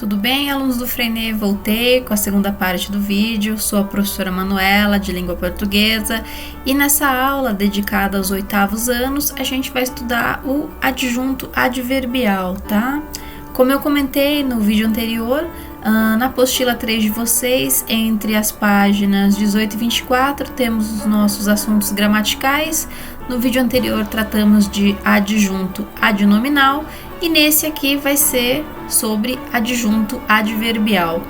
Tudo bem, alunos do Freinet? Voltei com a segunda parte do vídeo. Sou a professora Manuela, de língua portuguesa, e nessa aula dedicada aos 8º anos, a gente vai estudar o adjunto adverbial, tá? Como eu comentei no vídeo anterior, na apostila 3 de vocês, entre as páginas 18 e 24, temos os nossos assuntos gramaticais. No vídeo anterior tratamos de adjunto adnominal e nesse aqui vai ser sobre adjunto adverbial.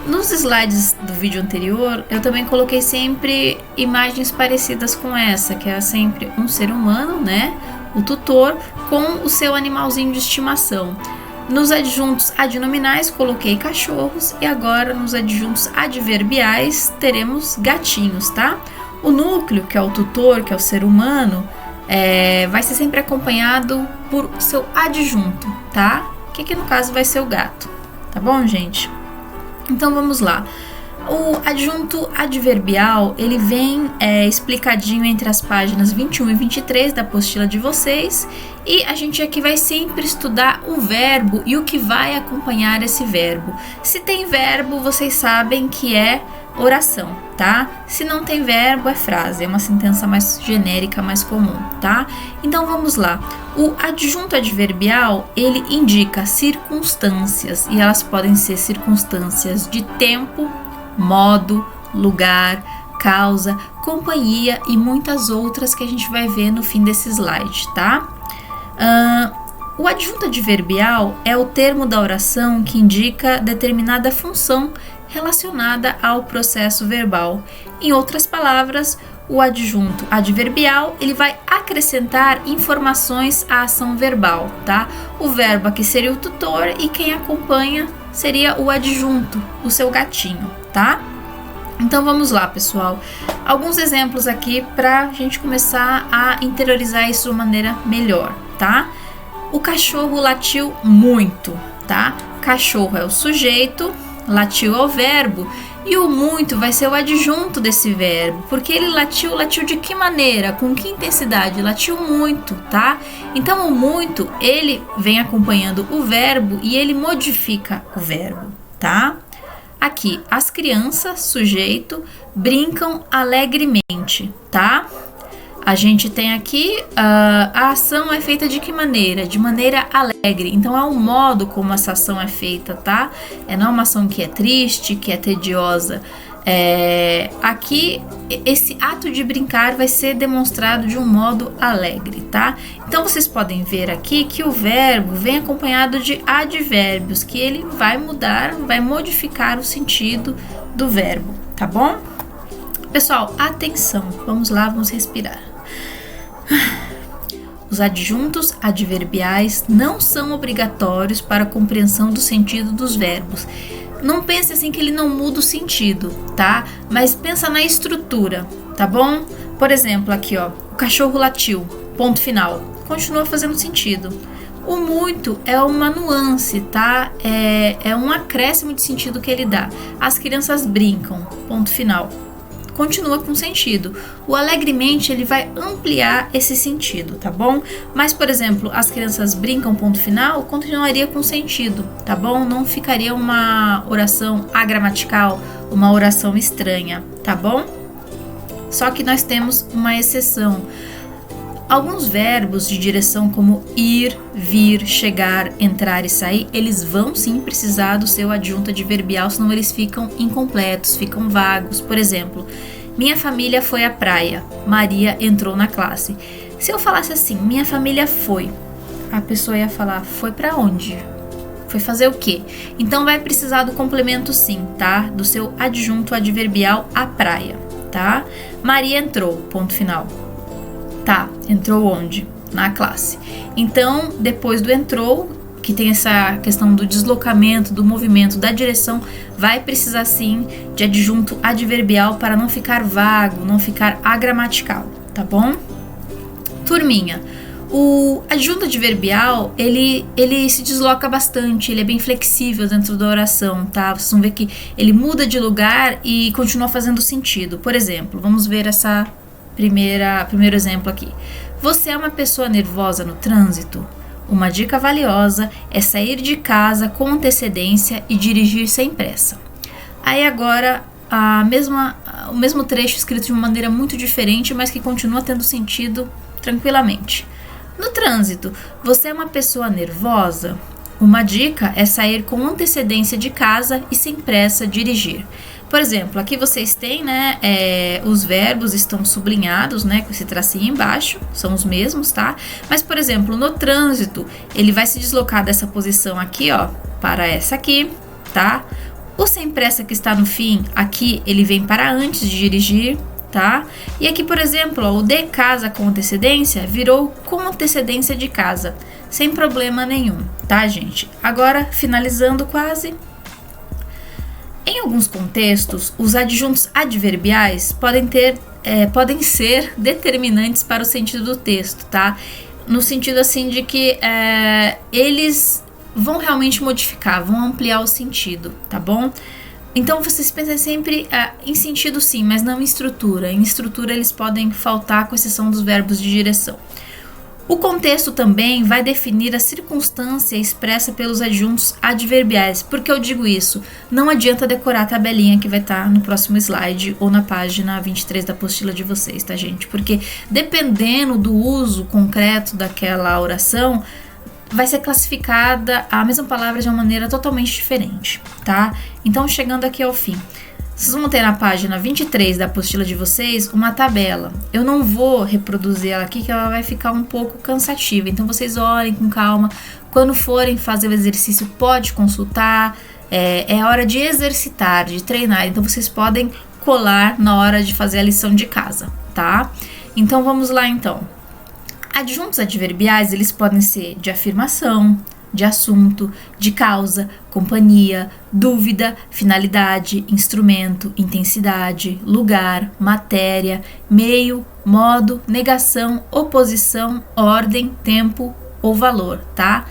Nos slides do vídeo anterior, eu também coloquei sempre imagens parecidas com essa, que é sempre um ser humano, né? O tutor, com o seu animalzinho de estimação. Nos adjuntos adnominais, coloquei cachorros e agora nos adjuntos adverbiais teremos gatinhos, tá? O núcleo, que é o tutor, que é o ser humano, vai ser sempre acompanhado por seu adjunto, tá? Que no caso vai ser o gato, tá bom, gente? Então vamos lá. O adjunto adverbial, ele vem explicadinho entre as páginas 21 e 23 da apostila de vocês, e a gente aqui vai sempre estudar o verbo e o que vai acompanhar esse verbo. Se tem verbo, vocês sabem que é oração, tá? Se não tem verbo, é frase, é uma sentença mais genérica, mais comum, tá? Então vamos lá. O adjunto adverbial, ele indica circunstâncias, e elas podem ser circunstâncias de tempo, modo, lugar, causa, companhia e muitas outras que a gente vai ver no fim desse slide, tá? O adjunto adverbial é o termo da oração que indica determinada função relacionada ao processo verbal. Em outras palavras, o adjunto adverbial, ele vai acrescentar informações à ação verbal, tá? O verbo aqui seria o tutor e quem acompanha seria o adjunto, o seu gatinho, tá? Então vamos lá, pessoal. Alguns exemplos aqui para a gente começar a interiorizar isso de uma maneira melhor, tá? O cachorro latiu muito, tá? Cachorro é o sujeito, latiu é o verbo, e o muito vai ser o adjunto desse verbo, porque ele latiu de que maneira? Com que intensidade? Latiu muito, tá? Então o muito, ele vem acompanhando o verbo e ele modifica o verbo, tá? Aqui, as crianças, sujeito, brincam alegremente, tá? A gente tem aqui, a ação é feita de que maneira? De maneira alegre. Então, é o modo como essa ação é feita, tá? Não é uma ação que é triste, que é tediosa. Aqui, esse ato de brincar vai ser demonstrado de um modo alegre, tá? Então, vocês podem ver aqui que o verbo vem acompanhado de advérbios, que ele vai mudar, vai modificar o sentido do verbo, tá bom? Pessoal, atenção. Vamos lá, vamos respirar. Os adjuntos adverbiais não são obrigatórios para a compreensão do sentido dos verbos. Não pense assim que ele não muda o sentido, tá? Mas pensa na estrutura, tá bom? Por exemplo, aqui ó, o cachorro latiu, ponto final. Continua fazendo sentido. O muito é uma nuance, tá? É um acréscimo de sentido que ele dá. As crianças brincam, ponto final. Continua com sentido. O alegremente, ele vai ampliar esse sentido, tá bom? Mas, por exemplo, as crianças brincam, ponto final, continuaria com sentido, tá bom? Não ficaria uma oração agramatical, uma oração estranha, tá bom? Só que nós temos uma exceção. Alguns verbos de direção como ir, vir, chegar, entrar e sair, eles vão sim precisar do seu adjunto adverbial, senão eles ficam incompletos, ficam vagos. Por exemplo, minha família foi à praia, Maria entrou na classe. Se eu falasse assim, minha família foi, a pessoa ia falar, foi pra onde? Foi fazer o quê? Então vai precisar do complemento sim, tá? Do seu adjunto adverbial à praia, tá? Maria entrou, ponto final. Tá, entrou onde? Na classe. Então, depois do entrou, que tem essa questão do deslocamento, do movimento, da direção, vai precisar sim de adjunto adverbial para não ficar vago, não ficar agramatical, tá bom? Turminha, o adjunto adverbial, ele se desloca bastante, ele é bem flexível dentro da oração, tá? Vocês vão ver que ele muda de lugar e continua fazendo sentido. Por exemplo, vamos ver essa primeiro exemplo aqui. Você é uma pessoa nervosa no trânsito? Uma dica valiosa é sair de casa com antecedência e dirigir sem pressa. Aí agora o mesmo trecho escrito de uma maneira muito diferente, mas que continua tendo sentido tranquilamente. No trânsito, você é uma pessoa nervosa? Uma dica é sair com antecedência de casa e sem pressa dirigir. Por exemplo, aqui vocês têm, né, os verbos estão sublinhados, né, com esse tracinho embaixo, são os mesmos, tá? Mas, por exemplo, no trânsito, ele vai se deslocar dessa posição aqui, ó, para essa aqui, tá? O sem pressa que está no fim, aqui ele vem para antes de dirigir, tá? E aqui, por exemplo, ó, o de casa com antecedência virou com antecedência de casa, sem problema nenhum, tá, gente? Agora, finalizando quase. Em alguns contextos, os adjuntos adverbiais podem ser determinantes para o sentido do texto, tá? No sentido assim de que eles vão realmente modificar, vão ampliar o sentido, tá bom? Então vocês pensem sempre em sentido sim, mas não em estrutura. Em estrutura eles podem faltar, com exceção dos verbos de direção. O contexto também vai definir a circunstância expressa pelos adjuntos adverbiais. Por que eu digo isso? Não adianta decorar a tabelinha que vai estar no próximo slide ou na página 23 da apostila de vocês, tá, gente? Porque dependendo do uso concreto daquela oração, vai ser classificada a mesma palavra de uma maneira totalmente diferente, tá? Então, chegando aqui ao fim, vocês vão ter na página 23 da apostila de vocês uma tabela. Eu não vou reproduzir ela aqui, que ela vai ficar um pouco cansativa. Então, vocês olhem com calma. Quando forem fazer o exercício, pode consultar. É hora de exercitar, de treinar. Então, vocês podem colar na hora de fazer a lição de casa, tá? Então, vamos lá, então. Adjuntos adverbiais, eles podem ser de afirmação, de assunto, de causa, companhia, dúvida, finalidade, instrumento, intensidade, lugar, matéria, meio, modo, negação, oposição, ordem, tempo ou valor, tá?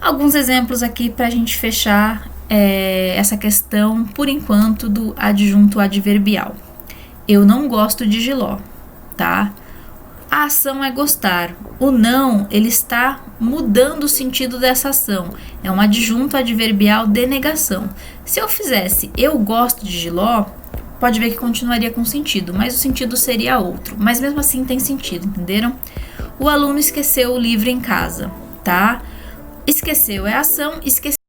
Alguns exemplos aqui para a gente fechar essa questão, por enquanto, do adjunto adverbial. Eu não gosto de jiló, tá? A ação é gostar. O não, ele está mudando o sentido dessa ação. É um adjunto adverbial de negação. Se eu fizesse eu gosto de jiló, pode ver que continuaria com sentido, mas o sentido seria outro. Mas mesmo assim tem sentido, entenderam? O aluno esqueceu o livro em casa, tá? Esqueceu é ação, esqueceu